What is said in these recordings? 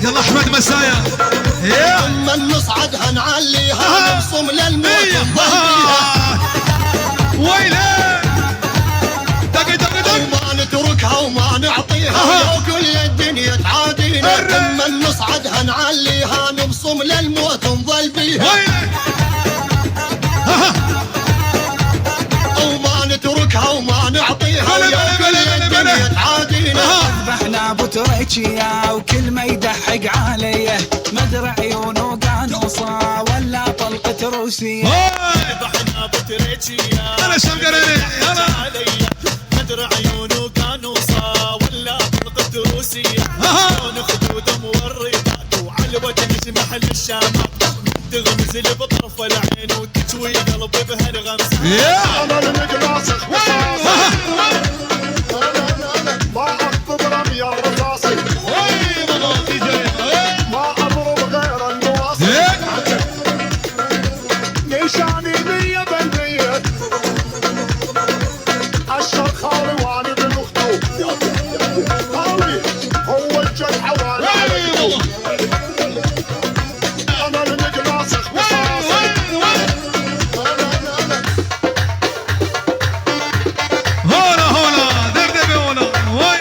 يلا احمد مسايا لما نصعدها نعليها نبصم للموت ويلي دق دق دق وما نتركها وما نعطيها لو كل الدنيا تعادينا لما نصعدها نعليها نبصم للموت نظل بيها وما نتركها وما نعطيها لو كل الدنيا تعادينا ذبحنا ابو تريكيا وكل ما يدحق عليه مدري عيونه قانوصه ولا طلقه روسيه ذبحنا ابو تريكيا يلا شنقريني يلا مدري عيونه قانوصه ولا طلقه روسيه لون خدوده مورطات وعلى الوجه نجمح للشامات تغمز لي بطرف العين وتجوي قلبي بهالغمسه انا المقلاص ما اضرب يا رصاصي ما اضرب غير النواصي نشاني 100% الشر خالي وانا بالمخطوط خالي هو الجرح وانا انا المقلاص هولا هولا دق هولا وي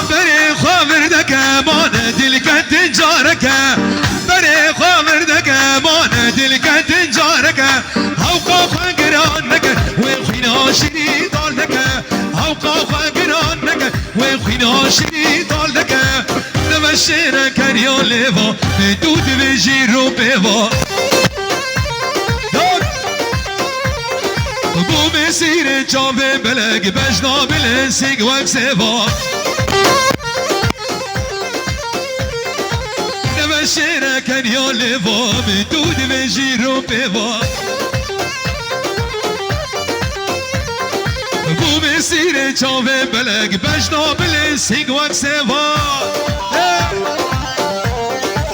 بري خامر دك ما ندلك تجارك بري خامر دك ما ندلك تجارك هوقا خنقرانك وخينا شريطانك هوقا خنقرانك وخينا شريطانك نمشينا كريون ليفا ندود بجيرو بيفا قوم سير جامع بلق بجنا بالانسيق وكسيفا نمشينا كريون ليفا ندود بجيرو بيفا قوم سير جامع بلق بجنا بالانسيق وكسيفا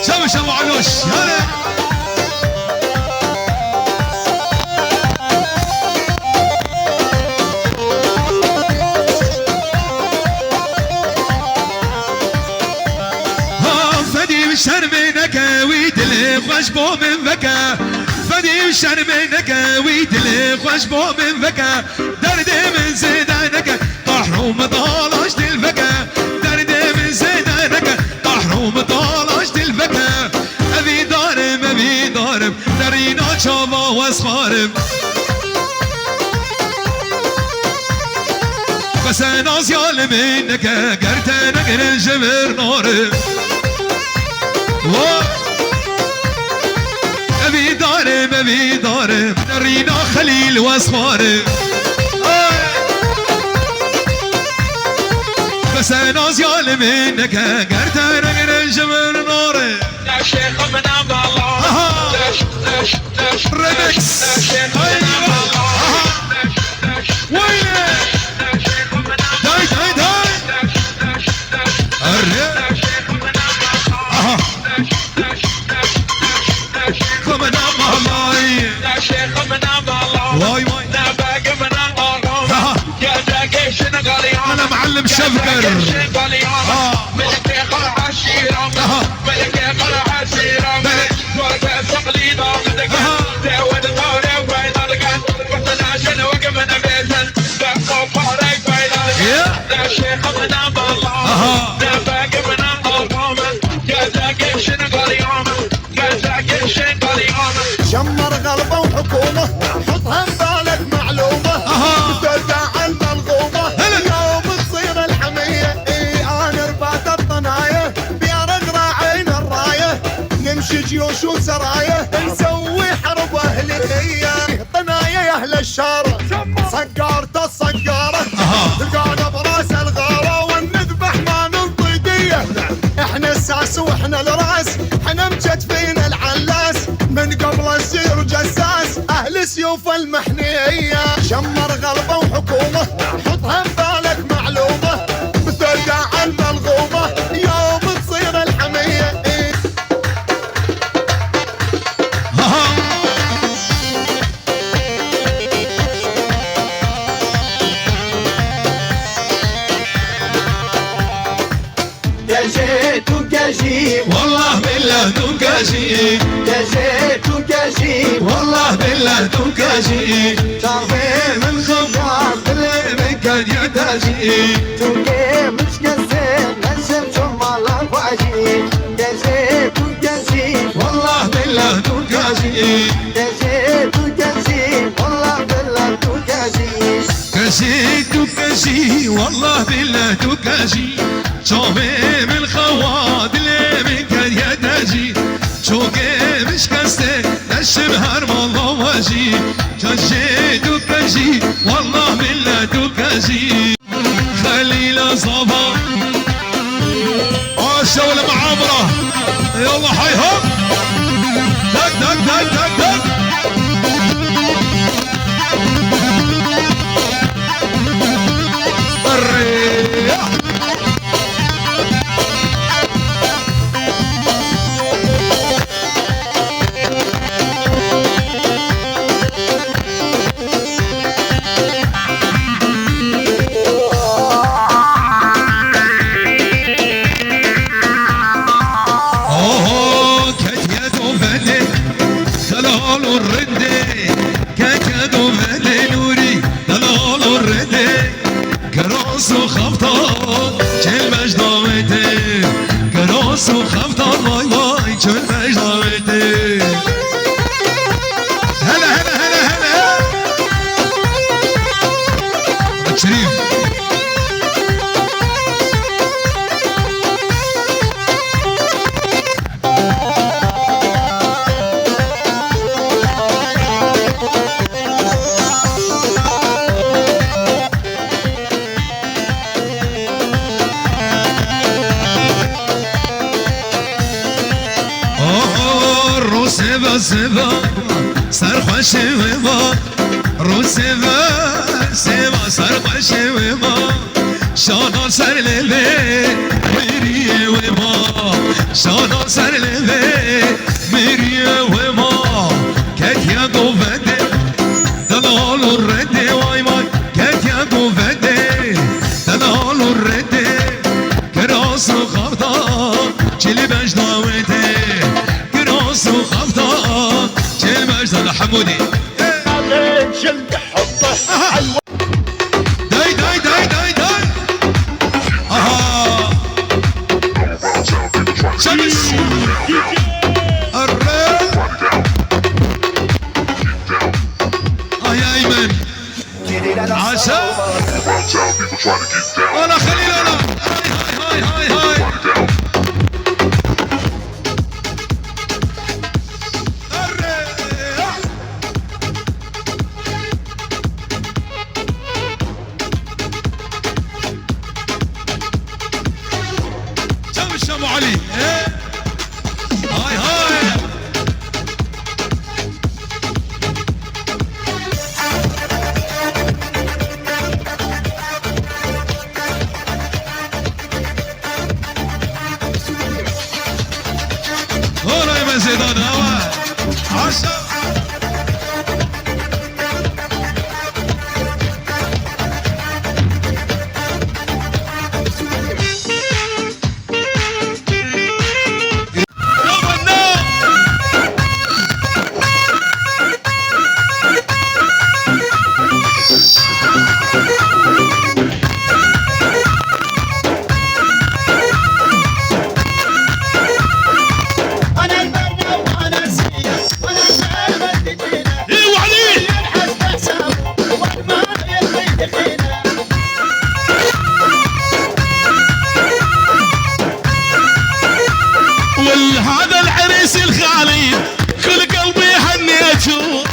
شو علوش يلا شرمينك ويدلي خشبو من فكا فدي شرمينك ويدلي خشبو من فكا دردي من زيدانك طحروم طالش الفكا دردي من زيدانك طحروم طالش الفكا ابي ضارب نرينا شابا واسخارب بس انا زيال منك قرتنك الجمر نارب ابي ضارب نرينا خليل واصخارب بس انا زيال منك قرت رقن الجمر ناري لا شيخ من ام الله ليش ريمكس ويلي داي من الله لا شيخ من ام الله واي لا باقي من الله يا زاكي شنو قال انا معلم شفقر ملك قلع عشيرة ملك قلع عشيرة ورقة تقليدة تعود طاري وبين القن وقتنا شنو وقمنا بيزن بقوا فارق بين القن لا شيخ من ام الله لا باقي من الله يا زاكي شنو قال يوم يا زاكي شنو قال يوم شمر قلبه وحكومه حطها ببالك معلومه ترجع المنظومه يوم تصير الحميه انا رفعت الطنايه بيرق راعين الرايه نمشي جيوش وسرايه نسوي حرب اهليه طنايه يا اهل الشارع صقارت الصقاره تلقانا براس الغاره ونذبح ما ننطي ديه احنا الساس واحنا الراس احنا مجدفين العلاس من قبل السير جساس اهل سيوف المحنيه شمر قلبه وحكومه حطها ببالك معلومه كجيت وكجيب والله بالله دوكاجي كجيت وكجيب والله بالله دوكاجي تعرفي من خبار من كان يحتاجي توقي مش كسين نسم جمال الفاجي كجيت وكجيب والله بالله دوكاجي كجيت وكجيب والله بالله توكاجي كاجي دوكاجي والله بالله دوكاجي شوفي من خواد اللي من كان يحتاجي شوقي مش كسي الشبهر والله واجي كاجي دوكاجي والله بالله دوكاجي خليل صفا الشولة معامرة يلا حيهم دق دق دق دق دق الريح سيفا صرخ شويما رو سيفا صرخ شويما شانا سر لبي ميري وما شانا سر لبي ميري وما كتيا قوفدي دلال الردي واي ماي كتيا قوفدي دلال الردي كراس وخفضا جلي بجداوتي كراس وخفضا جلي بجدا حمودي جلد حطه داي داي داي داي داي اها شمس الريل يا ايمن عشاء انا خليل انا هاي هاي هاي هاي ابو علي هاي هاي هنا يا زيدان هوا عشا هذا العريس الخالي كل قلبي هنيته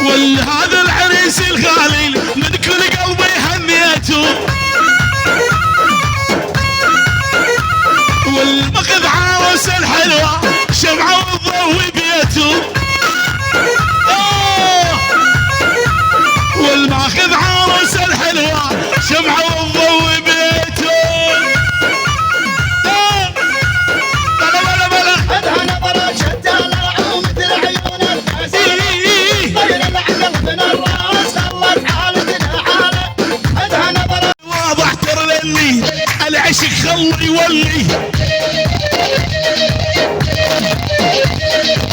والهذا العريس الخالي من كل قلبي هنيته والمخذ عروس الحلوة شمعة وضوي بيته والماخذ عروس الحلوة شمعة وضوي بيته واضح ترى الله يولي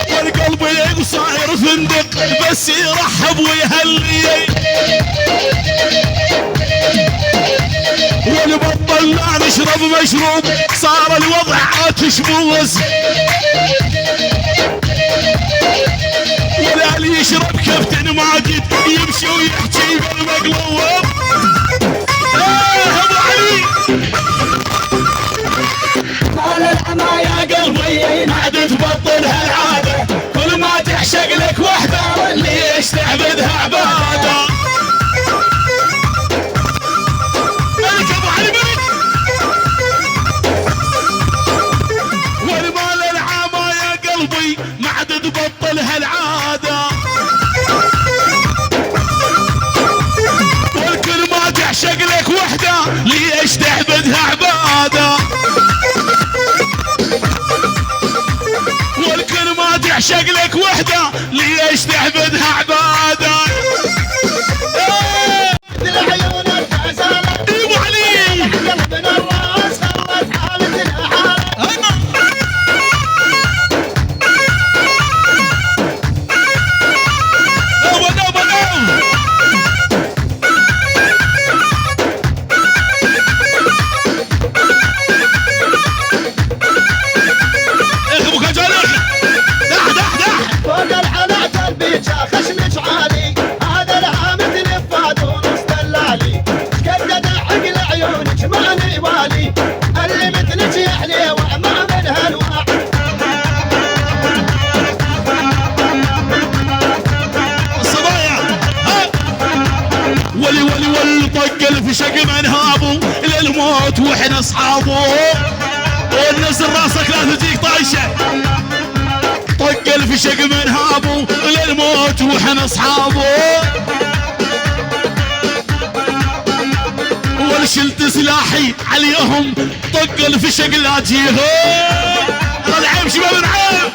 والقلب يق صاير فندق بس يرحب ويهلي ولبطلنا نشرب مشروب صار الوضع عاتشموز ولا اللي يشرب كابتن ماجد يمشي ويحكي بالمقلوب ابو علي قال العما يا قلبي ما تبطل هالعاده كل ما تحشق لك وحده واللي يستعبدها عباده ملك ابو علي ملك والمال العما يا قلبي ما عاد تبطل هالعاده والكل ما تحشق لك وحده ليش تعبدها عباده والكل ما تحشق لك وحده ليش تعبدها عباده العيون الحسنة ابو علي قلبنا الراس خلت حالتنا حالة فوق الحلا قلبي خشمش عالي هذا العام تلفات ونص دلالي قد عقل عيونك ما نبالي اللي مثلك يا حليوة ما من هالوع الصبايا ولي ولي ولي طق الفشق من هابو للموت واحنا اصحابه ونزل راسك لا تجيك طايشه طق الفشق من هابو للموت واحنا اصحابه والشلت سلاحي عليهم طق الفشق لا تجيهم الله العيب شباب العيب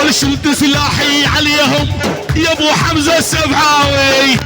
والشلت سلاحي عليهم يا ابو حمزه السبعاوي